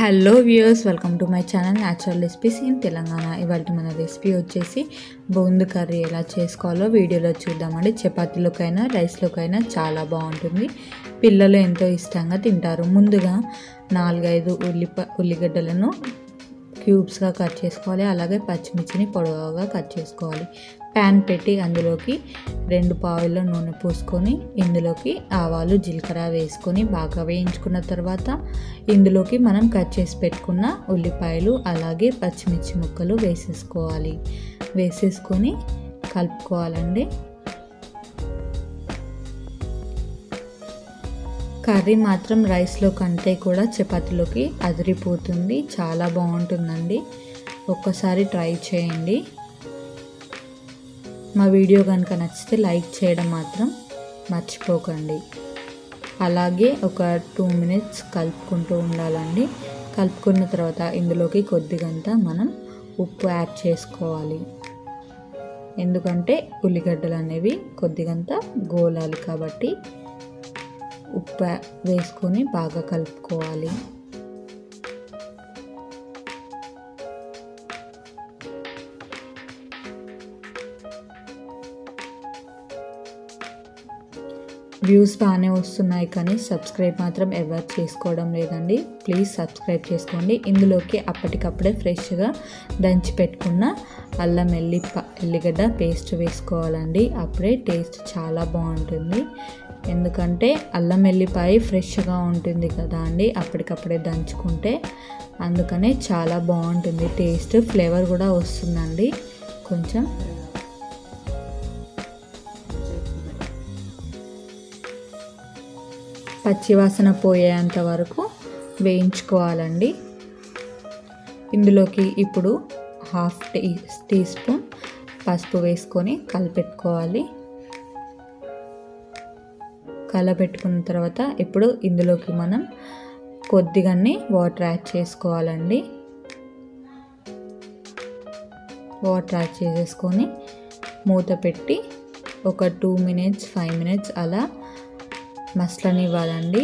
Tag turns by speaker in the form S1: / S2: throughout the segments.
S1: Hello viewers, welcome to my channel natural recipes in Telangana. ఇవాళ మన recipe వచ్చేసి బూందు curry ఎలా చేసుకోవాలో వీడియోలో చూద్దామండి. చపాతీలోకైనా రైస్లోకైనా చాలా బాగుంటుంది. పిల్లలు ఎంతో ఇష్టంగా తింటారు. ముందుగా 4-5 ఉల్లిగడ్డలను క్యూబ్స్గా కట్ చేసుకోవాలి. అలాగే పచ్చిమిర్చిని పొడవుగా కట్ చేసుకోవాలి. ప్యాన్ పెట్టి అందులోకి 2 పావుల నూనె పోసుకొని ఇందులోకి ఆవాలు జీలకర్ర వేసుకొని బాగా వేయించుకున్న తర్వాత ఇందులోకి మనం కట్ చేసి పెట్టుకున్న ఉల్లిపాయలు అలాగే పచ్చిమిర్చి ముక్కలు వేసేసుకొని కలుపుకోవాలండి. కర్రీ మాత్రం రైస్లో కంటే కూడా చపాతీలోకి అదిరిపోతుంది. చాలా బాగుంటుందండి. ఒక్కసారి ట్రై చేయండి. మా వీడియో కనుక నచ్చితే లైక్ చేయడం మాత్రం మర్చిపోకండి. అలాగే ఒక 2 మినిట్స్ కలుపుకుంటూ ఉండాలండి. కలుపుకున్న తర్వాత ఇందులోకి కొద్దిగంత మనం ఉప్పు యాడ్ చేసుకోవాలి. ఎందుకంటే ఉల్లిగడ్డలు అనేవి కొద్దిగంత గోలాలి కాబట్టి ఉప్పు వేసుకొని బాగా కలుపుకోవాలి. వ్యూస్ బాగానే వస్తున్నాయి కానీ సబ్స్క్రైబ్ మాత్రం ఎవరు చేసుకోవడం లేదండి. ప్లీజ్ సబ్స్క్రైబ్ చేసుకోండి. ఇందులోకి అప్పటికప్పుడే ఫ్రెష్గా దంచి పెట్టుకున్న అల్లం ఎల్లిగడ్డ పేస్ట్ వేసుకోవాలండి. అప్పుడే టేస్ట్ చాలా బాగుంటుంది. ఎందుకంటే అల్లం ఎల్లిపాయ ఫ్రెష్గా ఉంటుంది కదా అండి, అప్పటికప్పుడే దంచుకుంటే అందుకనే చాలా బాగుంటుంది. టేస్ట్ ఫ్లేవర్ కూడా వస్తుందండి. కొంచెం పచ్చివాసన పోయేంత వరకు వేయించుకోవాలండి. ఇందులోకి ఇప్పుడు 1/2 టీ స్పూన్ పసుపు వేసుకొని కలిపెట్టుకోవాలి. కలపెట్టుకున్న తర్వాత ఇప్పుడు ఇందులోకి మనం కొద్దిగానే వాటర్ యాడ్ చేసుకోవాలండి. వాటర్ యాడ్ చేసేసుకొని మూత పెట్టి ఒక 2 మినిట్స్ 5 మినిట్స్ అలా మసలనివ్వాలండి.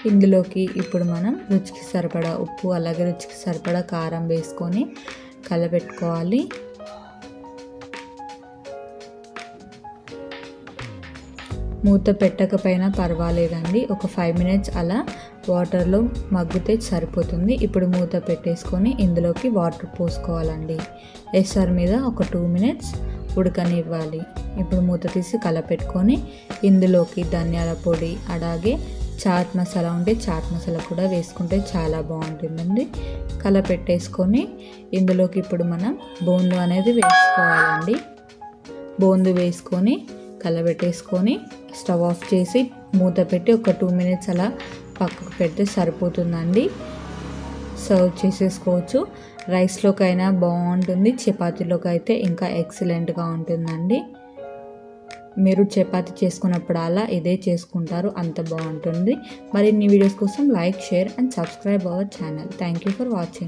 S1: ఇందులోకి ఇప్పుడు మనం రుచికి సరిపడా ఉప్పు అలాగే రుచికి సరిపడా కారం వేసుకొని కలపెట్టుకోవాలి. మూత పెట్టకపోయినా పర్వాలేదండి. ఒక 5 మినిట్స్ అలా వాటర్లో మగ్గితే సరిపోతుంది. ఇప్పుడు మూత పెట్టేసుకొని ఇందులోకి వాటర్ పోసుకోవాలండి. ఎసరు మీద ఒక 2 మినిట్స్ ఉడకనివ్వాలి. ఇప్పుడు మూత తీసి కలపెట్టుకొని ఇందులోకి ధనియాల పొడి అలాగే చాట్ మసాలా ఉంటే చాట్ మసాలా కూడా వేసుకుంటే చాలా బాగుంటుందండి. కలపెట్టేసుకొని ఇందులోకి ఇప్పుడు మనం బూందు అనేది వేసుకోవాలండి. బూందు వేసుకొని కలబెట్టేసుకొని స్టవ్ ఆఫ్ చేసి మూత పెట్టి ఒక 2 మినిట్స్ అలా పక్కకు పెడితే సరిపోతుందండి. సర్వ్ చేసేసుకోవచ్చు. రైస్లోకైనా బాగుంటుంది, చపాతీలోకి అయితే ఇంకా ఎక్సలెంట్గా ఉంటుందండి. మీరు చపాతీ చేసుకున్నప్పుడు అలా ఇదే చేసుకుంటారు, అంత బాగుంటుంది. మరిన్ని వీడియోస్ కోసం like, share and subscribe our channel. Thank you for watching.